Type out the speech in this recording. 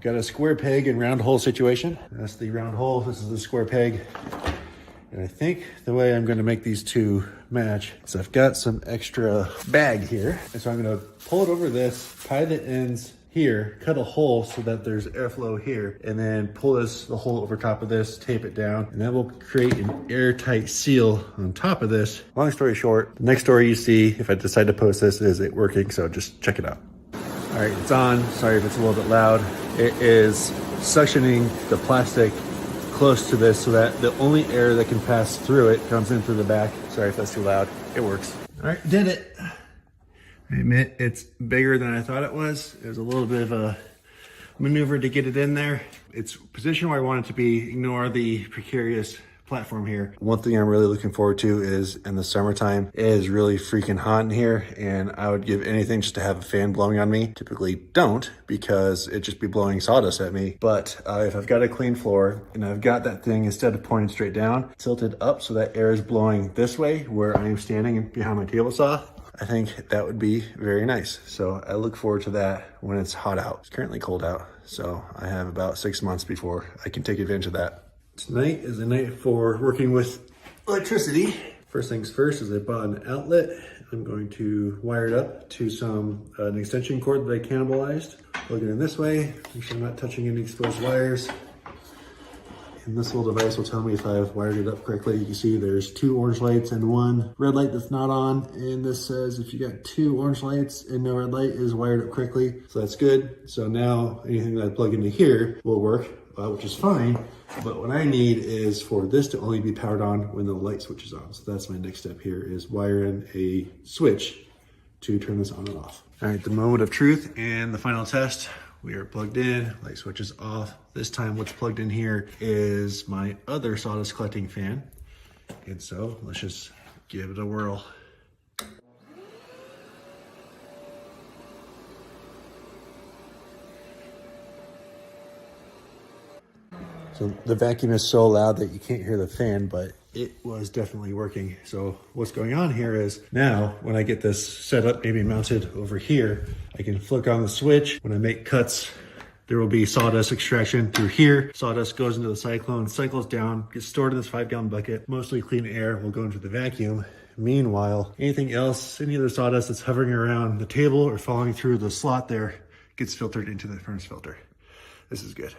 Got a square peg and round hole situation. That's the round hole, this is the square peg. And I think the way I'm gonna make these two match is I've got some extra bag here. And so I'm gonna pull it over this, tie the ends here, cut a hole so that there's airflow here, and then pull the hole over top of this, tape it down, and that will create an airtight seal on top of this. Long story short, the next story you see, if I decide to post this, is it working, so just check it out. All right, it's on. Sorry if it's a little bit loud. It is suctioning the plastic close to this so that the only air that can pass through it comes in through the back. Sorry if that's too loud. It works. All right, did it. I admit it's bigger than I thought it was. It was a little bit of a maneuver to get it in there. It's positioned where I want it to be. Ignore the precarious platform here. One thing I'm really looking forward to is in the summertime, it is really freaking hot in here, and I would give anything just to have a fan blowing on me. Typically don't, because it'd just be blowing sawdust at me. But if I've got a clean floor and I've got that thing, instead of pointing straight down, tilted up so that air is blowing this way where I am standing behind my table saw, I think that would be very nice. So I look forward to that when it's hot out. It's currently cold out, so I have about 6 months before I can take advantage of that. Tonight is the night for working with electricity. First things first is I bought an outlet. I'm going to wire it up to an extension cord that I cannibalized. Plug it in this way, make sure I'm not touching any exposed wires. And this little device will tell me if I've wired it up correctly. You can see there's 2 orange lights and 1 red light that's not on. And this says if you got 2 orange lights and no red light is wired up correctly. So that's good. So now anything that I plug into here will work, which is fine. But what I need is for this to only be powered on when the light switch is on. So that's my next step here, is wire in a switch to turn this on and off. All right, the moment of truth and the final test. We are plugged in, light switch is off. This time what's plugged in here is my other sawdust collecting fan. And so let's just give it a whirl. So the vacuum is so loud that you can't hear the fan, but it was definitely working. So what's going on here is now when I get this set up, maybe mounted over here, I can flick on the switch. When I make cuts, there will be sawdust extraction through here. Sawdust goes into the cyclone, cycles down, gets stored in this 5-gallon bucket. Mostly clean air will go into the vacuum. Meanwhile, anything else, any other sawdust that's hovering around the table or falling through the slot there, gets filtered into the furnace filter. This is good.